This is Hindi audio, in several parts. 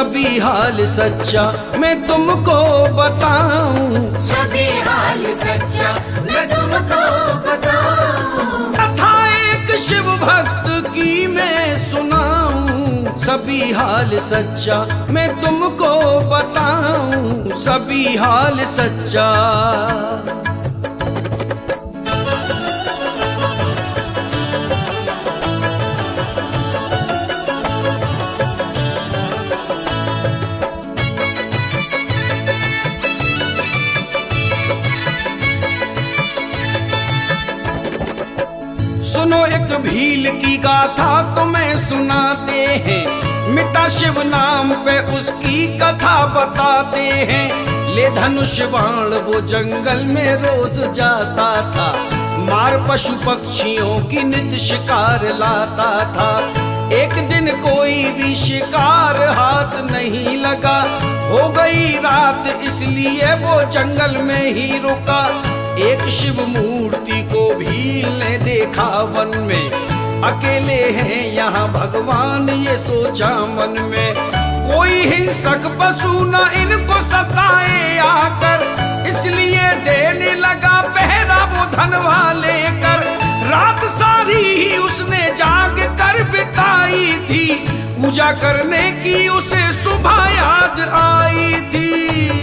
सभी हाल सच्चा मैं तुमको बताऊं, सभी हाल सच्चा मैं तुमको बताऊं। कथा एक शिव भक्त की मैं सुनाऊं, सभी हाल सच्चा मैं तुमको बताऊं, सभी हाल सच्चा। सुनो एक भील की गाथा तुम्हें सुनाते हैं, मिटा शिव नाम पे उसकी कथा बताते हैं। ले धनुष बाण वो जंगल में रोज जाता था, मार पशु पक्षियों की नित शिकार लाता था। एक दिन कोई भी शिकार हाथ नहीं लगा, हो गई रात इसलिए वो जंगल में ही रुका। एक शिव मूर्ति को भील ने देखा वन में, अकेले हैं यहाँ भगवान ये सोचा मन में। कोई हिंसक पशु न इनको सताए आकर, इसलिए देने लगा पहरा वो धनवा लेकर। रात सारी ही उसने जाग कर बिताई थी, पूजा करने की उसे सुबह याद आई थी।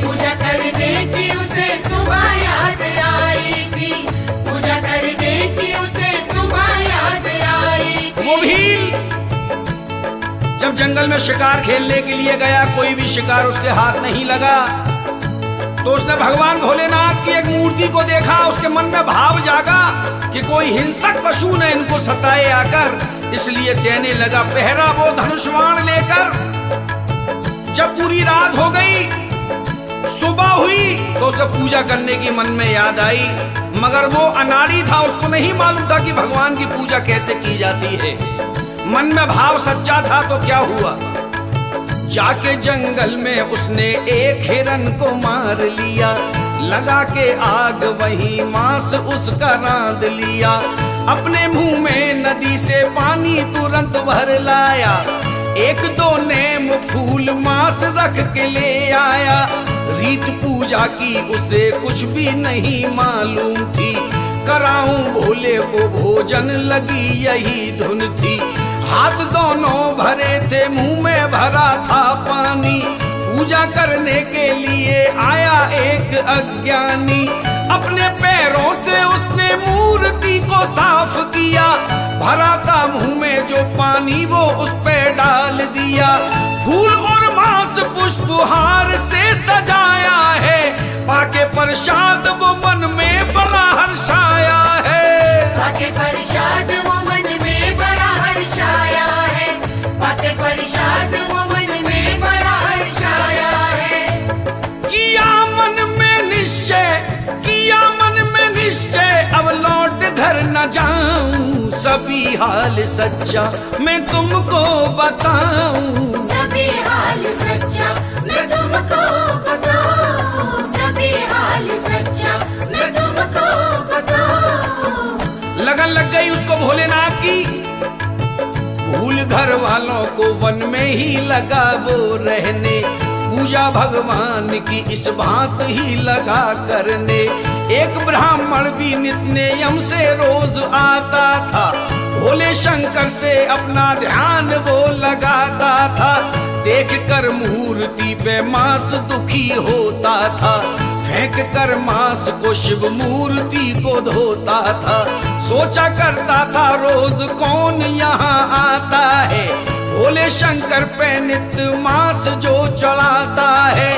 पूजा करने की उसे सुबह याद आई थी, पूजा करने की उसे सुबह याद आई थी। वो भील जब जंगल में शिकार खेलने के लिए गया, कोई भी शिकार उसके हाथ नहीं लगा, तो उसने भगवान भोलेनाथ की एक मूर्ति को देखा। उसके मन में भाव जागा कि कोई हिंसक पशु ने इनको सताए आकर, इसलिए देने लगा पहरा वो धनुष बाण लेकर। जब पूरी रात हो गई, सुबह हुई, तो उसे पूजा करने की मन में याद आई, मगर वो अनाड़ी था, उसको नहीं मालूम था कि भगवान की पूजा कैसे की जाती है। मन में भाव सच्चा था तो क्या हुआ, जाके जंगल में उसने एक हिरन को मार लिया, लगा के आग वही मांस उसका रांध लिया। अपने मुंह में नदी से पानी तुरंत भर लाया, एक दो नेम फूल मांस रख के ले आया। रीत पूजा की उसे कुछ भी नहीं मालूम थी, कराऊं भोले को भोजन लगी यही धुन थी। हाथ दोनों भरे थे, मुंह में भरा था पानी, पूजा करने के लिए आया एक अज्ञानी। अपने पैरों से उसने मूर्ति को साफ किया, भरा था मुंह में जो पानी वो उस पे डाल दिया। फूल और मांस पुष्पहार से सजाया है, पाके प्रसाद वो मन में बड़ा हर्षाया है। पाके प्रसाद वो मन में बड़ा हर्षाया है, पाके प्रसाद वो मन में बड़ा हर्षाया है। किया मन में निश्चय, किया मन में निश्चय, अब लौट घर न जाऊं, सभी हाल सच्चा मैं तुमको बताऊं। सभी हाल सच्चा मैं तुमको बताऊं, सभी हाल सच्चा मैं तुमको बताऊं। लगन लग गई उसको भोलेनाथ की, भूल घर वालों को वन में ही लगा वो रहने, पूजा भगवान की इस बात ही लगा करने। एक ब्राह्मण भी नित्य यम से रोज आता था, भोले शंकर से अपना ध्यान वो लगाता था। देख कर मूर्ति पे मांस दुखी होता था, फेंक कर मांस को शिव मूर्ति को धोता था। सोचा करता था रोज कौन यहाँ आता है, भोले शंकर पे नित्य मांस जो चढ़ाता है।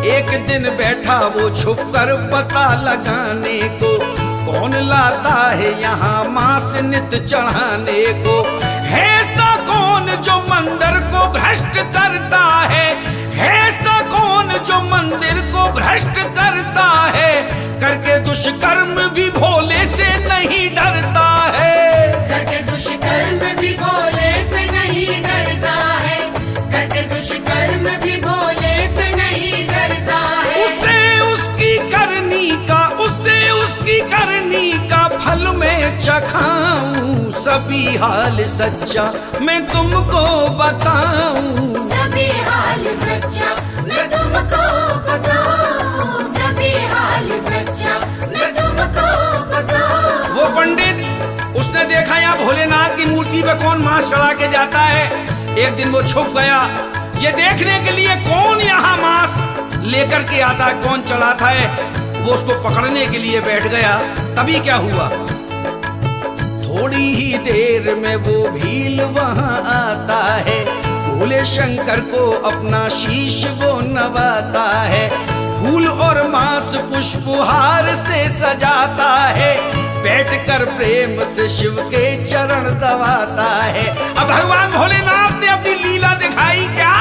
एक दिन बैठा वो छुप कर पता लगाने को, कौन लाता है यहाँ मांस नित्य चढ़ाने को। है ऐसा कौन जो मंदिर को भ्रष्ट करता है, है ऐसा कौन जो मंदिर को भ्रष्ट करता है। करके दुष्कर्म भी भोले से नहीं डरता है, करके दुष्कर्म भी भोले से नहीं डरता है, करके दुष्कर्म भी भोले से नहीं डरता है। उसे उसकी करनी का, उसे उसकी करनी का फल में चखाऊं, सभी हाल सच्चा मैं तुमको बताऊं। सभी हाल हाल सच्चा मैं तुमको बताऊं, सभी हाल सच्चा मैं तुमको बताऊं। वो पंडित उसने देखा यहाँ भोलेनाथ की मूर्ति पे कौन मांस चढ़ा के जाता है। एक दिन वो छुप गया ये देखने के लिए कौन यहाँ मांस लेकर के आता है, कौन चढ़ाता है। वो उसको पकड़ने के लिए बैठ गया। तभी क्या हुआ, थोड़ी ही देर में वो भील वहां आता है। भोले शंकर को अपना शीश वो नवाता है। फूल और मांस पुष्पहार से सजाता है। बैठकर प्रेम से शिव के चरण दबाता है। अब भगवान भोलेनाथ ने अपनी लीला दिखाई क्या।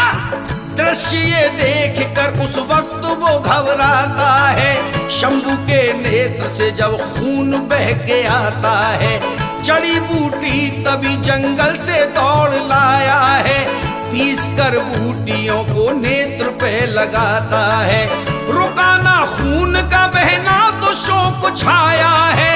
दृश्य ये देख कर उस वक्त वो घबराता है। शंभू के नेत्र से जब खून बह के आता है। जड़ी बूटी तभी जंगल से दौड़ लाया है। पीस कर बूटियों को नेत्र पे लगाता है। रुकाना खून का बहना तो शोक छाया है।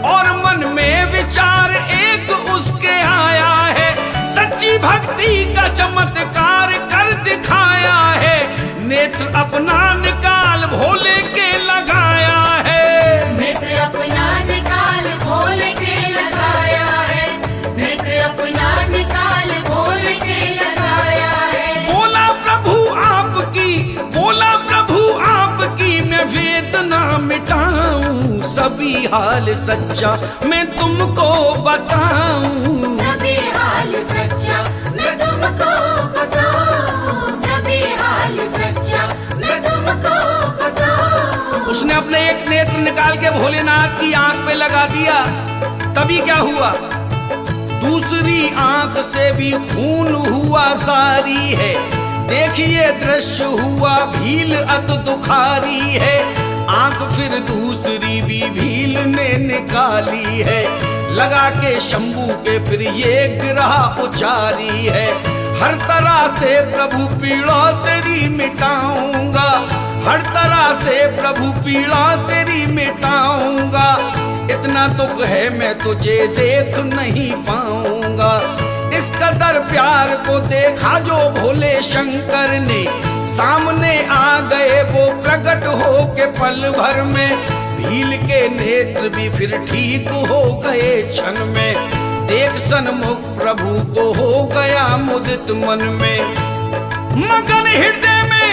और मन में विचार एक उसके आया है। सच्ची भक्ति का चमत्कार कर दिखाया है। नेत्र अपना निकाल भोले के लगाया है। नेत्र अपना निकाल भोले के लगाया है। नेत्र अपना निकाल भोले के लगाया है। बोला प्रभु आपकी मैं वेदना मिटाऊं। सभी हाल सच्चा मैं तुमको बताऊं। सभी हाल सच्चा मैं तुमको बताऊं। सभी हाल सच्चा मैं तुमको बताऊं। उसने अपने एक नेत्र निकाल के भोलेनाथ की आंख पे लगा दिया। तभी क्या हुआ, दूसरी आंख से भी खून हुआ सारी है। देखिए दृश्य हुआ भील अत दुखारी है। आंख फिर दूसरी भी भील ने निकाली है। लगा के शंभू के फिर ये गिरह उचारी है। हर तरह से प्रभु पीड़ा तेरी मिटाऊंगा। हर तरह से प्रभु पीड़ा तेरी मिटाऊंगा। इतना दुख है मैं तुझे देख नहीं पाऊंगा। इस कदर प्यार को देखा जो भोले शंकर ने। सामने आ गए वो प्रकट हो के पल भर में। भील के नेत्र भी फिर ठीक हो गए क्षण में। देख सन्मुख प्रभु को हो गया मुदित मन में। मगन हृदय में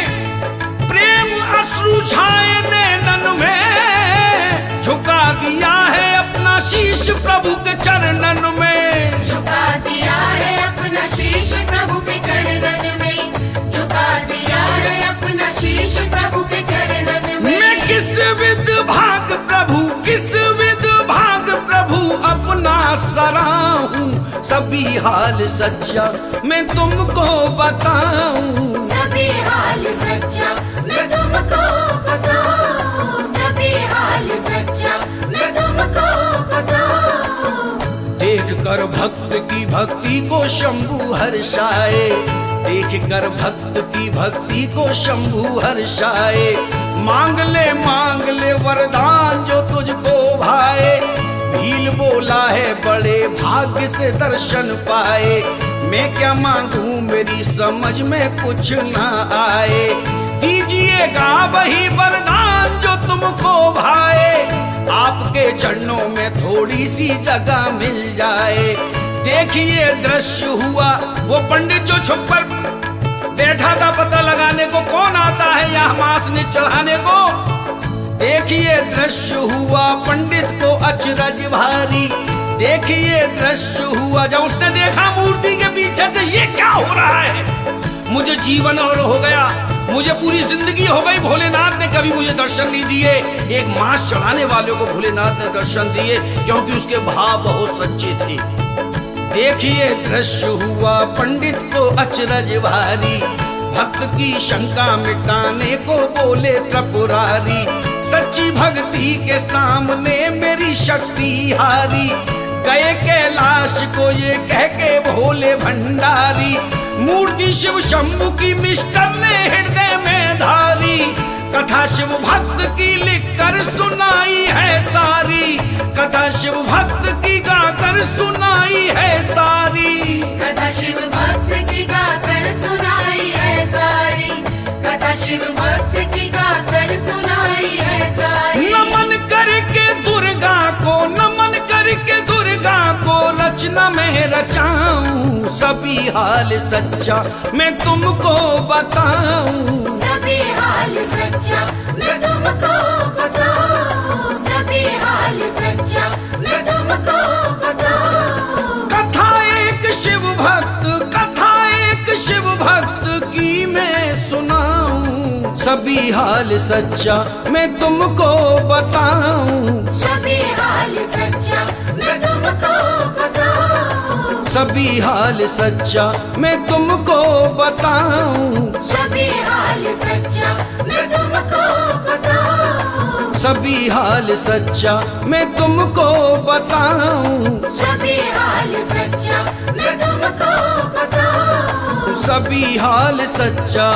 प्रेम अश्रु छाए नैनन में। झुका दिया है अपना शीश प्रभु के चरणन में। झुका दिया है अपना शीश प्रभु के चरणन में। झुका दिया है अपना शीश प्रभु के चरणन में। मैं किस विध भाग प्रभु अपना सराहूं। सभी हाल सच्चा मैं तुमको बताऊं। सभी हाल सच्चा मैं तुमको बताऊं। सभी हाल सच्चा मैं तुमको बताऊं। देख कर भक्त की भक्ति को शंभू हर्षाए। देख कर भक्त की भक्ति को शंभू हर्षाए। मांग ले वरदान जो तुझको भाए। भील बोला है बड़े भाग्य से दर्शन पाए। मैं क्या मांगूं मेरी समझ में कुछ ना आए। दीजिएगा वही वरदान जो तुमको भाए। आपके चरणों में थोड़ी सी जगह मिल जाए। देखिए दृश्य हुआ वो पंडित जो छुप कर बैठा था पता लगाने को कौन आता है यहाँ मांस ने चढ़ाने को। देखिए दृश्य हुआ पंडित को अचरज भारी। देखिए दृश्य हुआ जब उसने देखा मूर्ति के पीछे से ये क्या हो रहा है। मुझे जीवन और हो गया, मुझे पूरी जिंदगी हो गई। भोलेनाथ ने कभी मुझे दर्शन नहीं दिए। एक मांस चढ़ाने वाले को भोलेनाथ ने दर्शन दिए क्योंकि उसके भाव बहुत सच्चे थे। देखिए दृश्य हुआ पंडित को अचरज भारी। भक्त की शंका मिटाने को बोले त्रिपुरारी। सच्ची भक्ति के सामने मेरी शक्ति हारी। गए कैलाश को ये कह के भोले भंडारी। मूर्ति शिव शंभु की मिस्टर ने हृदय में धारी। कथा शिव भक्त की लिखकर सुनाई है सारी। कथा शिव भक्त की गाकर सुनाई है सारी। कथा शिव भक्त की गाकर सुनाई है सारी। न मैं रचाऊं, सभी हाल सच्चा मैं तुमको बताऊं। सभी हाल सच्चा मैं तुमको बताऊं, सभी हाल सच्चा मैं तुमको बताऊं। कथा एक शिव भक्त, कथा एक शिव भक्त की मैं सुनाऊं, सभी हाल सच्चा मैं तुमको बताऊं। सभी हाल सच्चा मैं तुमको बताऊं, सभी हाल सच्चा मैं तुमको बताऊं। सभी हाल सच्चा मैं तुमको बताऊं, सभी हाल सच्चा मैं तुमको बताऊं। सभी हाल सच्चा मैं तुमको बताऊं। सभी हाल सच्चा